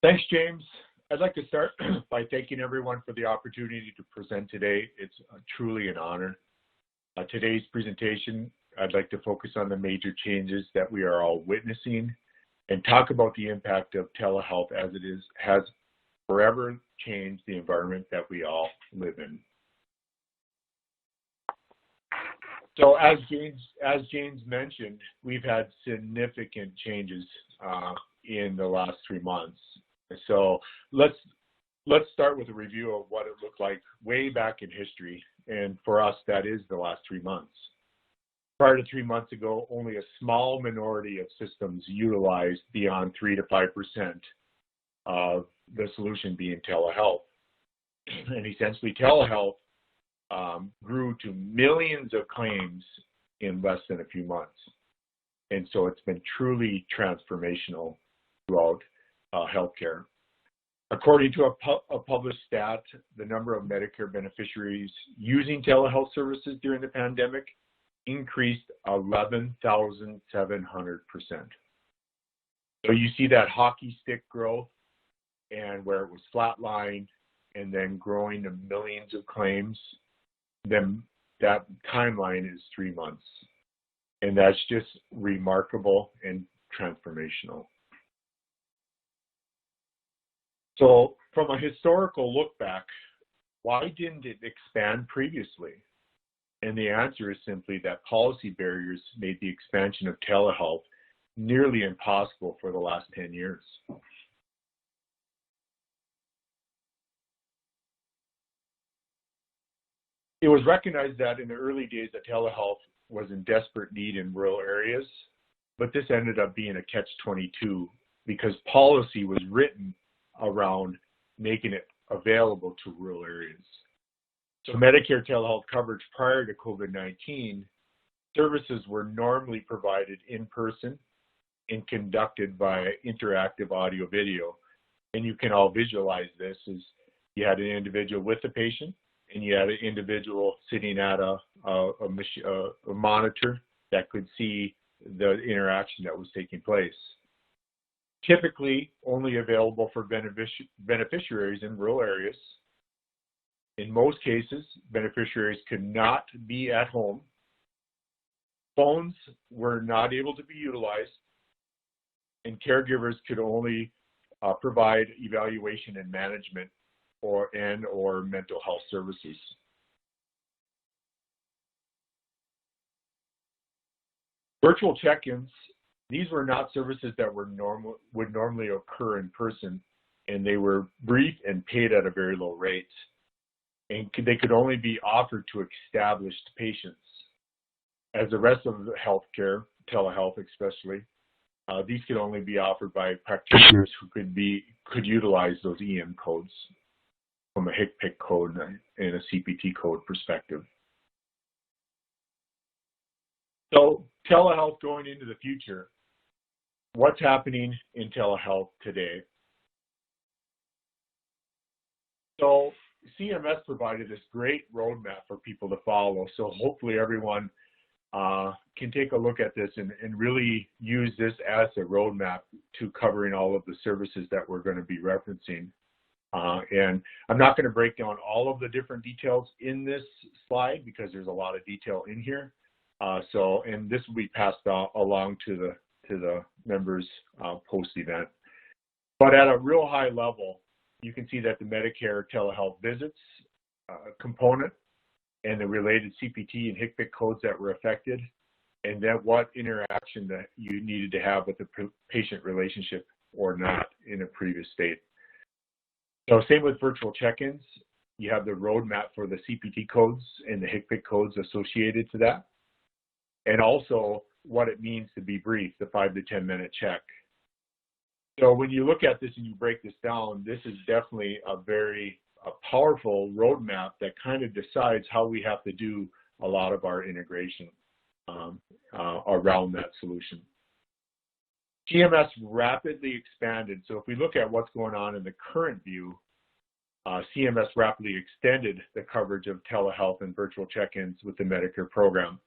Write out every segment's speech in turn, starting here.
Thanks, James. I'd like to start by thanking everyone for the opportunity to present today. It's truly an honor. Today's presentation, I'd like to focus on the major changes that we are all witnessing and talk about the impact of telehealth as it has forever changed the environment that we all live in. So as James mentioned, we've had significant changes in the last 3 months. So let's start with a review of what it looked like way back in history. And for us, that is the last 3 months. Prior to 3 months ago, only a small minority of systems utilized beyond 3 to 5% of the solution being telehealth. And essentially, telehealth grew to millions of claims in less than a few months. And so it's been truly transformational throughout healthcare. According to a published stat, the number of Medicare beneficiaries using telehealth services during the pandemic increased 11,700%. So you see that hockey stick growth, and where it was flatlined and then growing to millions of claims, then that timeline is 3 months. And that's just remarkable and transformational. So from a historical look back, why didn't it expand previously? And the answer is simply that policy barriers made the expansion of telehealth nearly impossible for the last 10 years. It was recognized that in the early days that telehealth was in desperate need in rural areas, but this ended up being a catch-22 because policy was written around making it available to rural areas. So Medicare telehealth coverage prior to COVID-19, services were normally provided in person and conducted via interactive audio video. And you can all visualize this as you had an individual with the patient and you had an individual sitting at a monitor that could see the interaction that was taking place. Typically only available for beneficiaries in rural areas. In most cases, beneficiaries could not be at home. Phones were not able to be utilized, and caregivers could only provide evaluation and management or mental health services. Virtual check-ins, these were not services that would normally occur in person, and they were brief and paid at a very low rate. And they could only be offered to established patients. As the rest of the healthcare, telehealth especially, these could only be offered by practitioners who could utilize those EM codes from a HIPAA code and a CPT code perspective. So telehealth going into the future, what's happening in telehealth today? So CMS provided this great roadmap for people to follow. So hopefully everyone can take a look at this and really use this as a roadmap to covering all of the services that we're going to be referencing. And I'm not going to break down all of the different details in this slide because there's a lot of detail in here. And this will be passed along to the members post-event. But at a real high level, you can see that the Medicare telehealth visits component and the related CPT and HIPAA codes that were affected, and then what interaction that you needed to have with the patient relationship or not in a previous state. So same with virtual check-ins. You have the roadmap for the CPT codes and the HIPAA codes associated to that, and also what it means to be brief, the 5 to 10 minute check. So when you look at this and you break this down, this is definitely a very powerful roadmap that kind of decides how we have to do a lot of our integration around that solution. CMS rapidly expanded. So if we look at what's going on in the current view, CMS rapidly extended the coverage of telehealth and virtual check-ins with the Medicare program.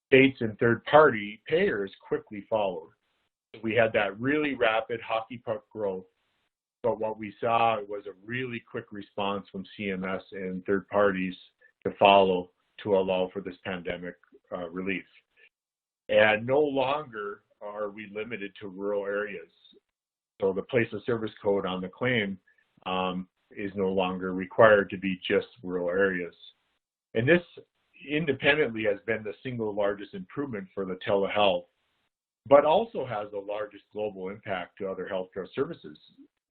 States and third-party payers quickly followed. We had that really rapid hockey puck growth But what we saw was a really quick response from CMS and third parties to follow to allow for this pandemic relief. And no longer are we limited to rural areas. So the place of service code on the claim is no longer required to be just rural areas. And this independently has been the single largest improvement for the telehealth, but also has the largest global impact to other healthcare services,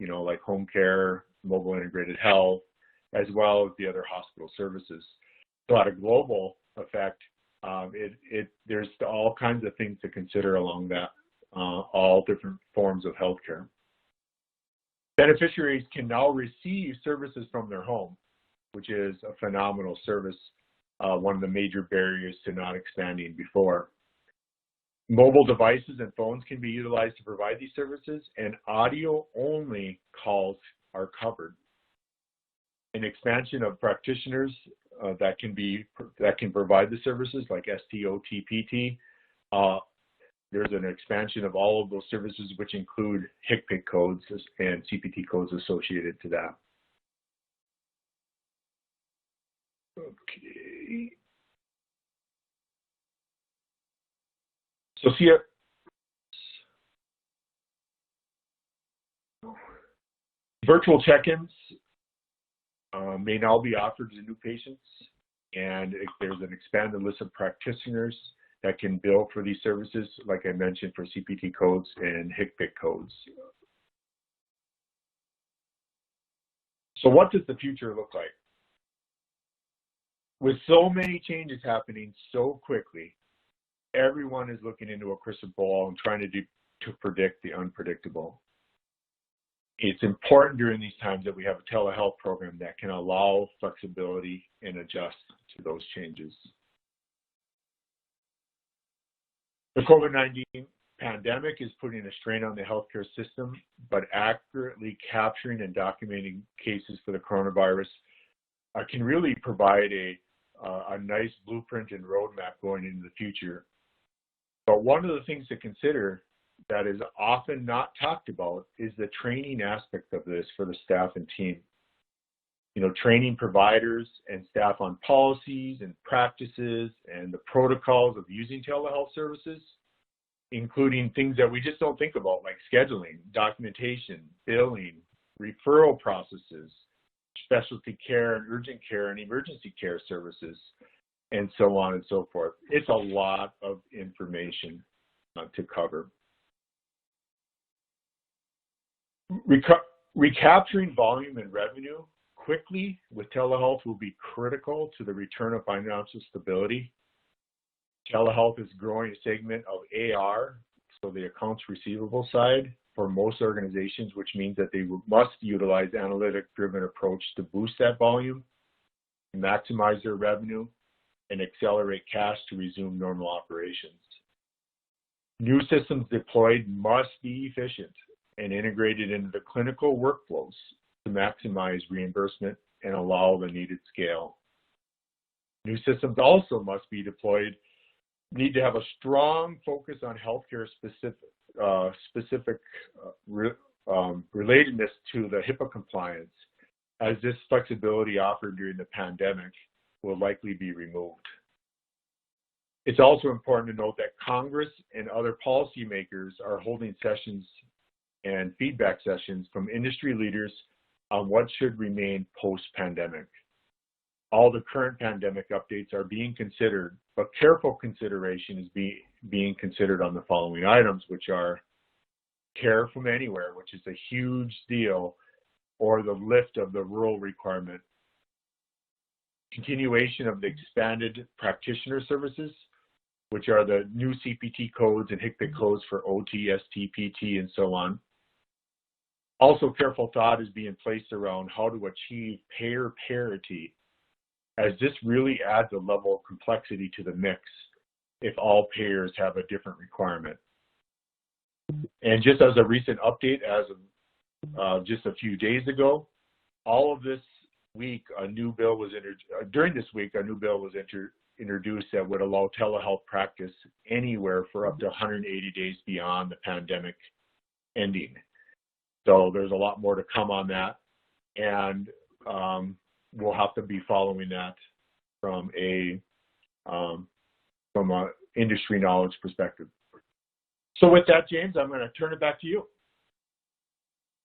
like home care, mobile integrated health, as well as the other hospital services. So at a global effect, there's all kinds of things to consider along that, all different forms of healthcare. Beneficiaries can now receive services from their home, which is a phenomenal service, one of the major barriers to not expanding before. Mobile devices and phones can be utilized to provide these services, and audio-only calls are covered. An expansion of practitioners that can provide the services, like STO-TPT. There's an expansion of all of those services, which include HIPAA codes and CPT codes associated to that. Okay. So virtual check-ins may now be offered to new patients, and there's an expanded list of practitioners that can bill for these services, like I mentioned, for CPT codes and HIPAA codes. So what does the future look like? With so many changes happening so quickly, everyone is looking into a crystal ball and trying to predict the unpredictable. It's important during these times that we have a telehealth program that can allow flexibility and adjust to those changes. The COVID-19 pandemic is putting a strain on the healthcare system, but accurately capturing and documenting cases for the coronavirus can really provide a nice blueprint and roadmap going into the future. But one of the things to consider that is often not talked about is the training aspect of this for the staff and team. Training providers and staff on policies and practices and the protocols of using telehealth services, including things that we just don't think about, like scheduling, documentation, billing, referral processes, specialty care and urgent care and emergency care services, and so on and so forth. It's a lot of information to cover. Recapturing volume and revenue quickly with telehealth will be critical to the return of financial stability. Telehealth is growing a segment of AR, so the accounts receivable side, for most organizations, which means that they must utilize analytic-driven approach to boost that volume, maximize their revenue, and accelerate cash to resume normal operations. New systems deployed must be efficient and integrated into the clinical workflows to maximize reimbursement and allow the needed scale. New systems also must be deployed, need to have a strong focus on healthcare specific relatedness to the HIPAA compliance, as this flexibility offered during the pandemic will likely be removed. It's also important to note that Congress and other policymakers are holding sessions and feedback sessions from industry leaders on what should remain post-pandemic. All the current pandemic updates are being considered, but careful consideration is being considered on the following items, which are care from anywhere, which is a huge deal, or the lift of the rural requirement, continuation of the expanded practitioner services, which are the new CPT codes and HIPAA codes for OT, ST, PT, and so on. Also, careful thought is being placed around how to achieve payer parity, as this really adds a level of complexity to the mix if all payers have a different requirement. And just as a recent update, as of just a few days ago, all of this week, a new bill was introduced that would allow telehealth practice anywhere for up to 180 days beyond the pandemic ending. So there's a lot more to come on that, and we'll have to be following that from a industry knowledge perspective. So with that, James, I'm going to turn it back to you.